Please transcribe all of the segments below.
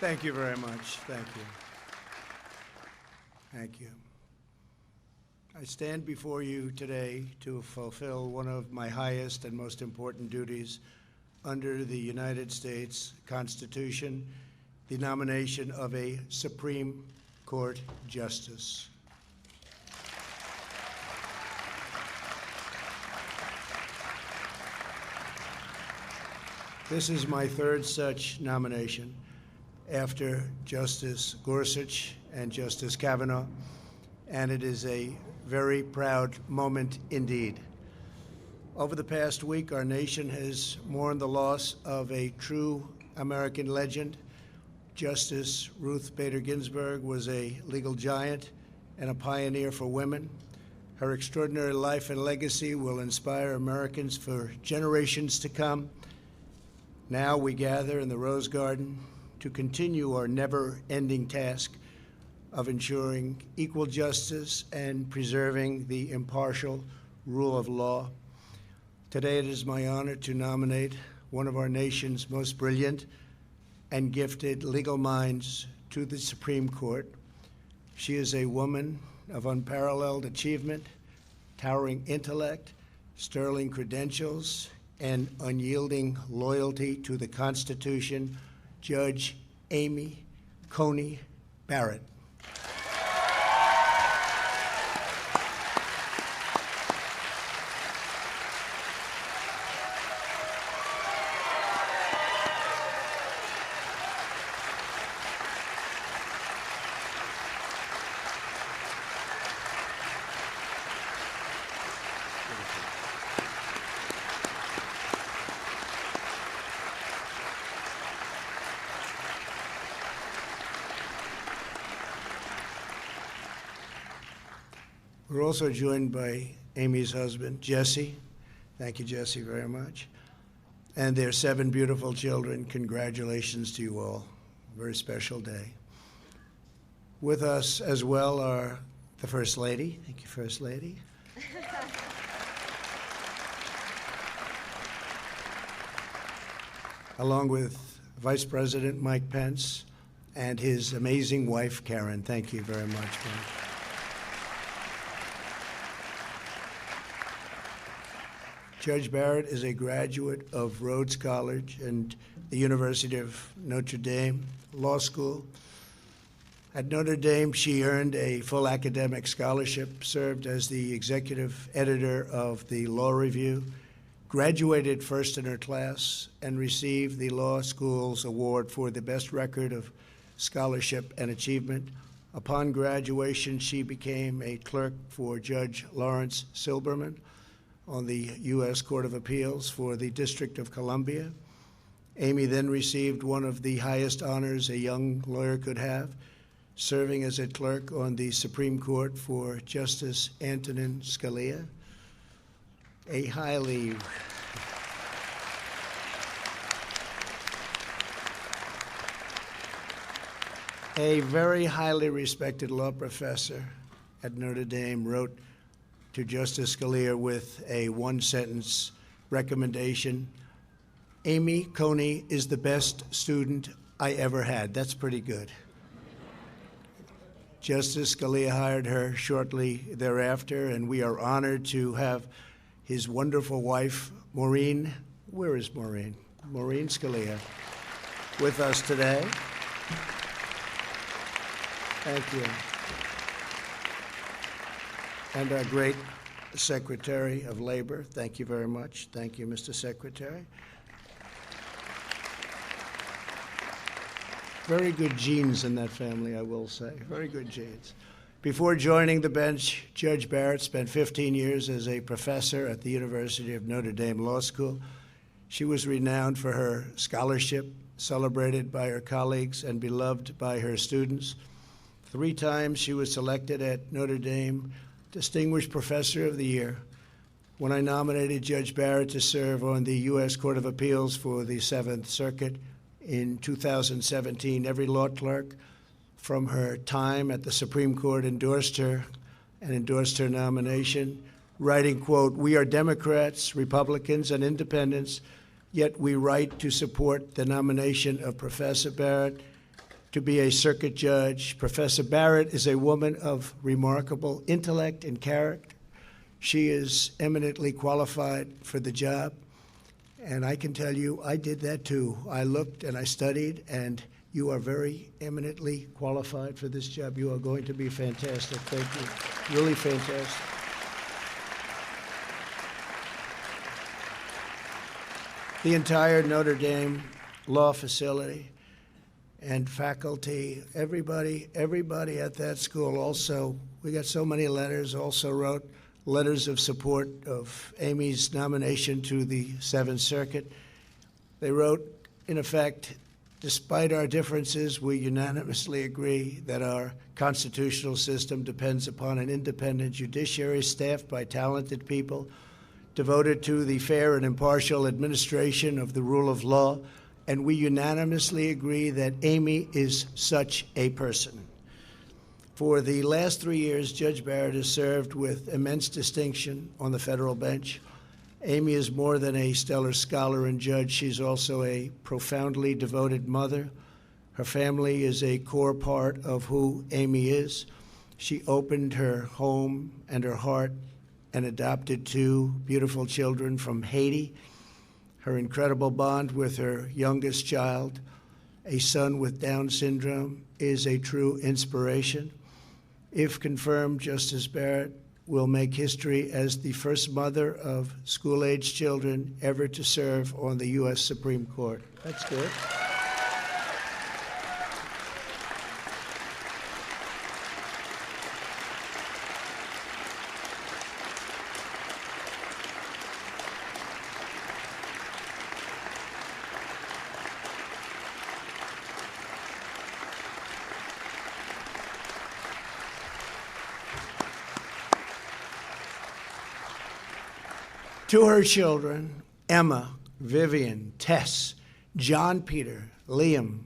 Thank you very much. Thank you. Thank you. I stand before you today to fulfill one of my highest and most important duties under the United States Constitution, the nomination of a Supreme Court Justice. This is my third such nomination after Justice Gorsuch and Justice Kavanaugh, and it is a very proud moment indeed. Over the past week, our nation has mourned the loss of a true American legend. Justice Ruth Bader Ginsburg was a legal giant and a pioneer for women. Her extraordinary life and legacy will inspire Americans for generations to come. Now we gather in the Rose Garden to continue our never-ending task of ensuring equal justice and preserving the impartial rule of law. Today it is my honor to nominate one of our nation's most brilliant and gifted legal minds to the Supreme Court. She is a woman of unparalleled achievement, towering intellect, sterling credentials, and unyielding loyalty to the Constitution, Judge Amy Coney Barrett. We're also joined by Amy's husband, Jesse. Thank you, Jesse, very much. And their 7 beautiful children. Congratulations to you all. Very special day. With us as well are the First Lady. Thank you, First Lady. Along with Vice President Mike Pence and his amazing wife, Karen. Thank you very much, Mike. Judge Barrett is a graduate of Rhodes College and the University of Notre Dame Law School. At Notre Dame, she earned a full academic scholarship, served as the executive editor of the Law Review, graduated first in her class, and received the law school's award for the best record of scholarship and achievement. Upon graduation, she became a clerk for Judge Lawrence Silberman on the U.S. Court of Appeals for the District of Columbia. Amy then received one of the highest honors a young lawyer could have, serving as a clerk on the Supreme Court for Justice Antonin Scalia. A very highly respected law professor at Notre Dame wrote to Justice Scalia with a one-sentence recommendation: Amy Coney is the best student I ever had. That's pretty good. Justice Scalia hired her shortly thereafter, and we are honored to have his wonderful wife, Maureen. Where is Maureen? Maureen Scalia with us today. Thank you. And our great Secretary of Labor. Thank you very much. Thank you, Mr. Secretary. Very good genes in that family, I will say. Very good genes. Before joining the bench, Judge Barrett spent 15 years as a professor at the University of Notre Dame Law School. She was renowned for her scholarship, celebrated by her colleagues and beloved by her students. 3 times she was selected at Notre Dame Distinguished Professor of the Year. When I nominated Judge Barrett to serve on the U.S. Court of Appeals for the 7th Circuit in 2017, every law clerk from her time at the Supreme Court endorsed her nomination, writing, quote, "We are Democrats, Republicans, and independents, yet we write to support the nomination of Professor Barrett to be a circuit judge. Professor Barrett is a woman of remarkable intellect and character. She is eminently qualified for the job. And I can tell you, I did that too. I looked and I studied, and you are very eminently qualified for this job. You are going to be fantastic. Thank you. Really fantastic. The entire Notre Dame law facility and faculty, everybody at that school also, we got so many letters, also wrote letters of support of Amy's nomination to the Seventh Circuit. They wrote, in effect, despite our differences, we unanimously agree that our constitutional system depends upon an independent judiciary staffed by talented people, devoted to the fair and impartial administration of the rule of law, and we unanimously agree that Amy is such a person. For the last 3 years, Judge Barrett has served with immense distinction on the federal bench. Amy is more than a stellar scholar and judge. She's also a profoundly devoted mother. Her family is a core part of who Amy is. She opened her home and her heart and adopted 2 beautiful children from Haiti. Her incredible bond with her youngest child, a son with Down syndrome, is a true inspiration. If confirmed, Justice Barrett will make history as the first mother of school-age children ever to serve on the U.S. Supreme Court. That's good. To her children, Emma, Vivian, Tess, John Peter, Liam,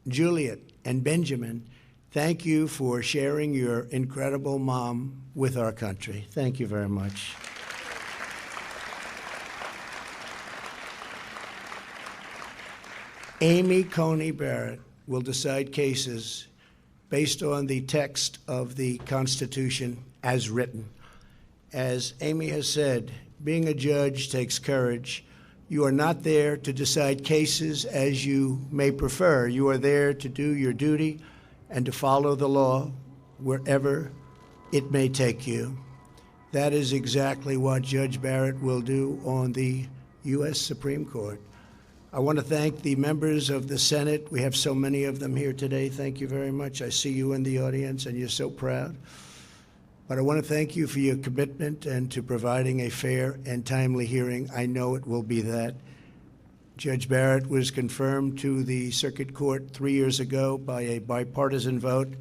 Juliet, and Benjamin, thank you for sharing your incredible mom with our country. Thank you very much. Amy Coney Barrett will decide cases based on the text of the Constitution as written. As Amy has said, being a judge takes courage. You are not there to decide cases as you may prefer. You are there to do your duty and to follow the law wherever it may take you. That is exactly what Judge Barrett will do on the U.S. Supreme Court. I want to thank the members of the Senate. We have so many of them here today. Thank you very much. I see you in the audience, and you're so proud. But I want to thank you for your commitment and to providing a fair and timely hearing. I know it will be that. Judge Barrett was confirmed to the Circuit Court 3 years ago by a bipartisan vote.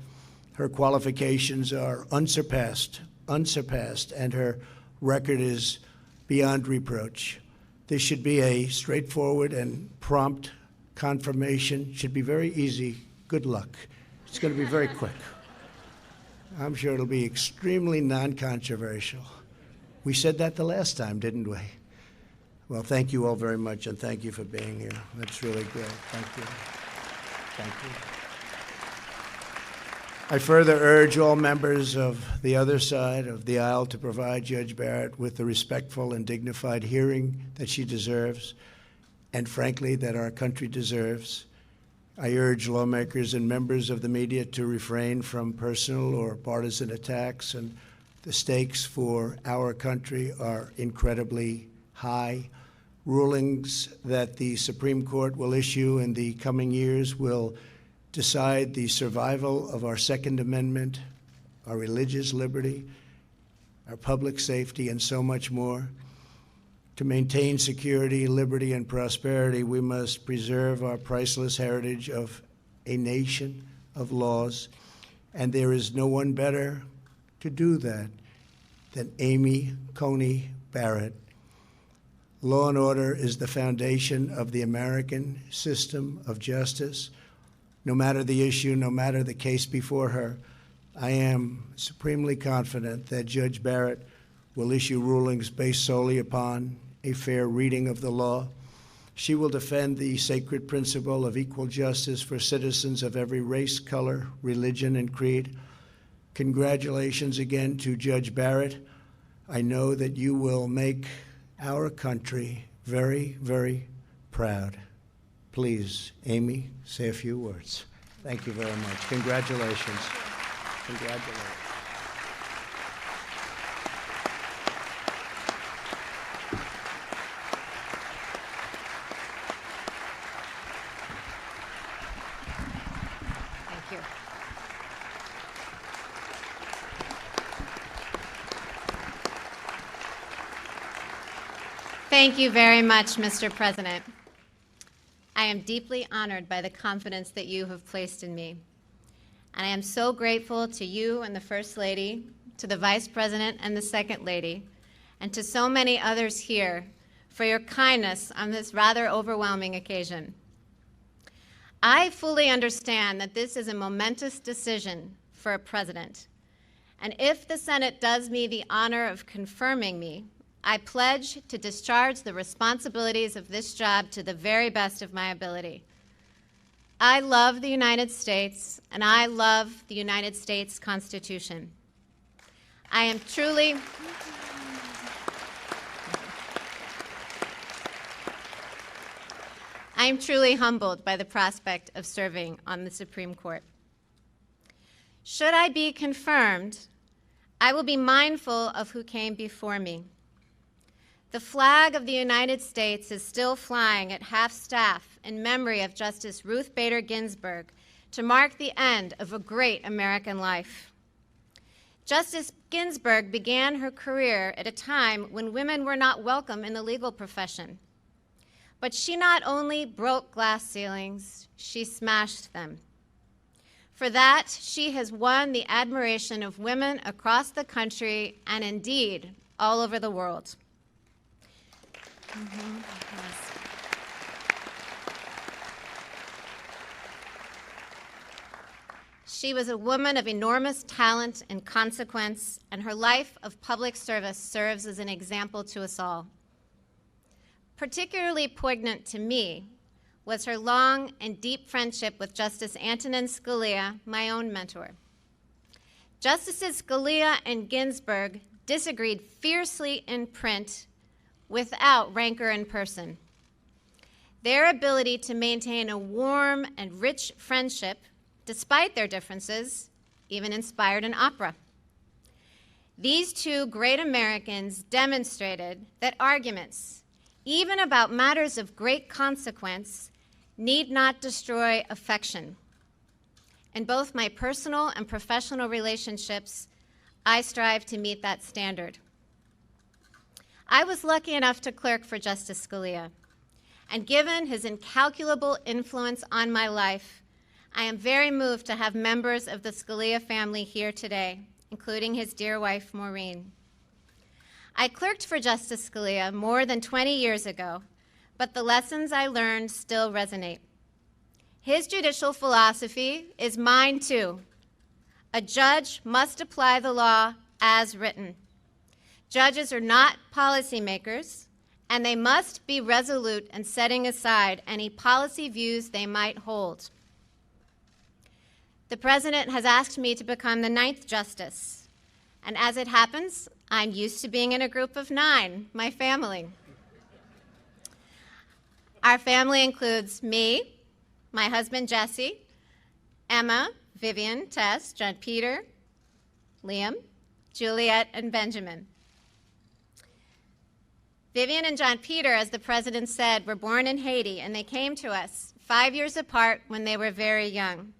Her qualifications are unsurpassed, and her record is beyond reproach. This should be a straightforward and prompt confirmation. Should be very easy. Good luck. It's going to be very quick. I'm sure it'll be extremely non-controversial. We said that the last time, didn't we? Well, thank you all very much, and thank you for being here. That's really great. Thank you. Thank you. I further urge all members of the other side of the aisle to provide Judge Barrett with the respectful and dignified hearing that she deserves, and frankly, that our country deserves. I urge lawmakers and members of the media to refrain from personal or partisan attacks, and the stakes for our country are incredibly high. Rulings that the Supreme Court will issue in the coming years will decide the survival of our Second Amendment, our religious liberty, our public safety, and so much more. To maintain security, liberty, and prosperity, we must preserve our priceless heritage of a nation of laws, and there is no one better to do that than Amy Coney Barrett. Law and order is the foundation of the American system of justice. No matter the issue, no matter the case before her, I am supremely confident that Judge Barrett will issue rulings based solely upon a fair reading of the law. She will defend the sacred principle of equal justice for citizens of every race, color, religion, and creed. Congratulations again to Judge Barrett. I know that you will make our country very, very proud. Please, Amy, say a few words. Thank you very much. Congratulations. Congratulations. Thank you. Thank you very much, Mr. President. I am deeply honored by the confidence that you have placed in me. And I am so grateful to you and the First Lady, to the Vice President and the Second Lady, and to so many others here for your kindness on this rather overwhelming occasion. I fully understand that this is a momentous decision for a president. And if the Senate does me the honor of confirming me, I pledge to discharge the responsibilities of this job to the very best of my ability. I love the United States, and I love the United States Constitution. I am truly humbled by the prospect of serving on the Supreme Court. Should I be confirmed, I will be mindful of who came before me. The flag of the United States is still flying at half-staff in memory of Justice Ruth Bader Ginsburg to mark the end of a great American life. Justice Ginsburg began her career at a time when women were not welcome in the legal profession. But she not only broke glass ceilings, she smashed them. For that, she has won the admiration of women across the country and indeed all over the world. Yes. She was a woman of enormous talent and consequence, and her life of public service serves as an example to us all. Particularly poignant to me was her long and deep friendship with Justice Antonin Scalia, my own mentor. Justices Scalia and Ginsburg disagreed fiercely in print without rancor in person. Their ability to maintain a warm and rich friendship, despite their differences, even inspired an opera. These two great Americans demonstrated that arguments, even about matters of great consequence, need not destroy affection. In both my personal and professional relationships, I strive to meet that standard. I was lucky enough to clerk for Justice Scalia, and given his incalculable influence on my life, I am very moved to have members of the Scalia family here today, including his dear wife, Maureen. I clerked for Justice Scalia more than 20 years ago, but the lessons I learned still resonate. His judicial philosophy is mine too. A judge must apply the law as written. Judges are not policymakers, and they must be resolute in setting aside any policy views they might hold. The President has asked me to become the 9th Justice, and as it happens, I'm used to being in a group of 9, my family. Our family includes me, my husband Jesse, Emma, Vivian, Tess, John Peter, Liam, Juliet, and Benjamin. Vivian and John Peter, as the President said, were born in Haiti, and they came to us 5 years apart when they were very young.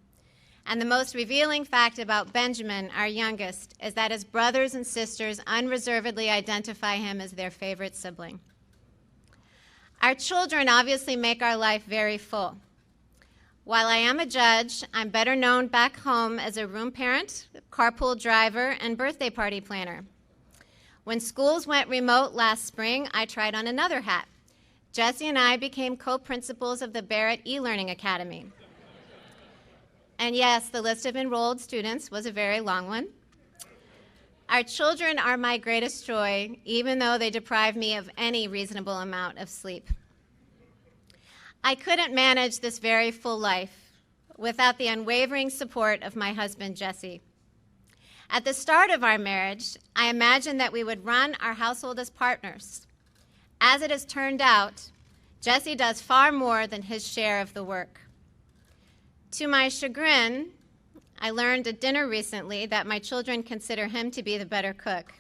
And the most revealing fact about Benjamin, our youngest, is that his brothers and sisters unreservedly identify him as their favorite sibling. Our children obviously make our life very full. While I am a judge, I'm better known back home as a room parent, carpool driver, and birthday party planner. When schools went remote last spring, I tried on another hat. Jesse and I became co-principals of the Barrett e-Learning Academy. And yes, the list of enrolled students was a very long one. Our children are my greatest joy, even though they deprive me of any reasonable amount of sleep. I couldn't manage this very full life without the unwavering support of my husband, Jesse. At the start of our marriage, I imagined that we would run our household as partners. As it has turned out, Jesse does far more than his share of the work. To my chagrin, I learned at dinner recently that my children consider him to be the better cook.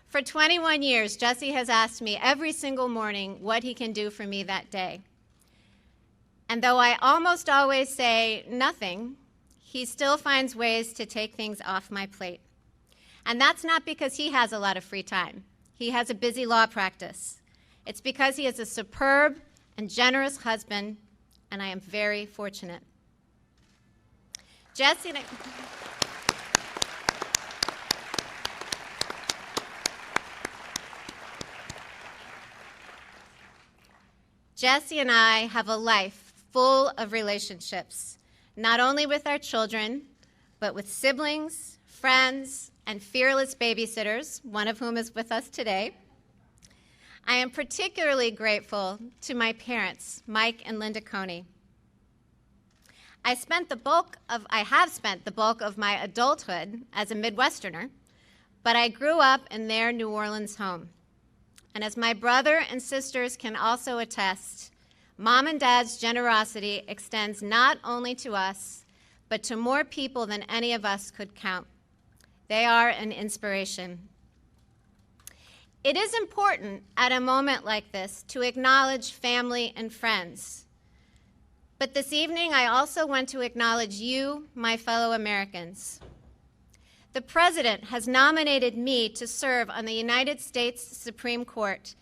For 21 years, Jesse has asked me every single morning what he can do for me that day. And though I almost always say nothing, he still finds ways to take things off my plate. And that's not because he has a lot of free time. He has a busy law practice. It's because he is a superb and generous husband, and I am very fortunate. Jesse and I have a life full of relationships, not only with our children, but with siblings, friends, and fearless babysitters, one of whom is with us today. I am particularly grateful to my parents, Mike and Linda Coney. I have spent the bulk of my adulthood as a Midwesterner, but I grew up in their New Orleans home. And as my brother and sisters can also attest, Mom and Dad's generosity extends not only to us, but to more people than any of us could count. They are an inspiration. It is important at a moment like this to acknowledge family and friends. But this evening, I also want to acknowledge you, my fellow Americans. The President has nominated me to serve on the United States Supreme Court,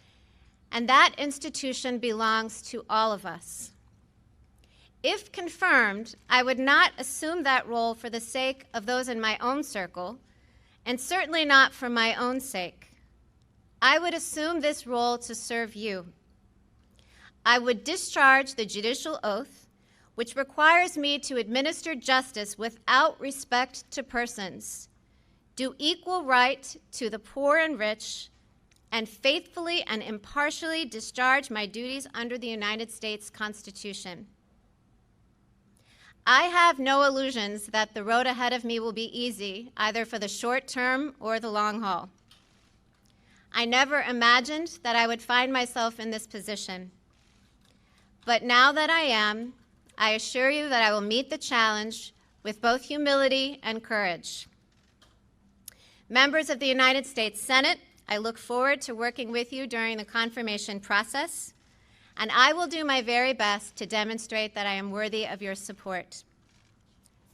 and that institution belongs to all of us. If confirmed, I would not assume that role for the sake of those in my own circle, and certainly not for my own sake. I would assume this role to serve you. I would discharge the judicial oath, which requires me to administer justice without respect to persons, do equal right to the poor and rich, and faithfully and impartially discharge my duties under the United States Constitution. I have no illusions that the road ahead of me will be easy, either for the short term or the long haul. I never imagined that I would find myself in this position. But now that I am, I assure you that I will meet the challenge with both humility and courage. Members of the United States Senate, I look forward to working with you during the confirmation process, and I will do my very best to demonstrate that I am worthy of your support.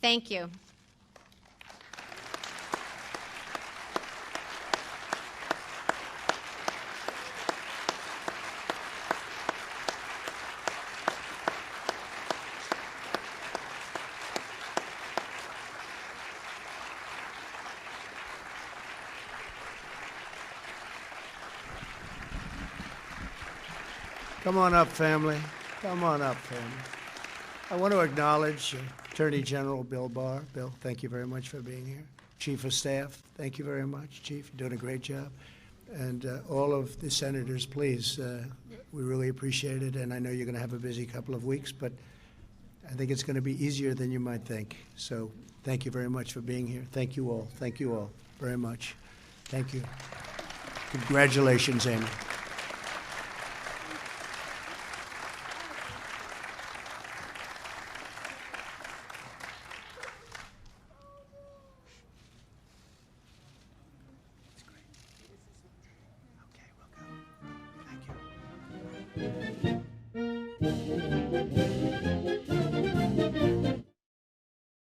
Thank you. Come on up, family. Come on up, family. I want to acknowledge Attorney General Bill Barr. Bill, thank you very much for being here. Chief of Staff, thank you very much. Chief, you're doing a great job. And all of the senators, please, we really appreciate it. And I know you're going to have a busy couple of weeks, but I think it's going to be easier than you might think. So thank you very much for being here. Thank you all. Thank you all very much. Thank you. Congratulations, Amy. Okay, we'll go. Thank you.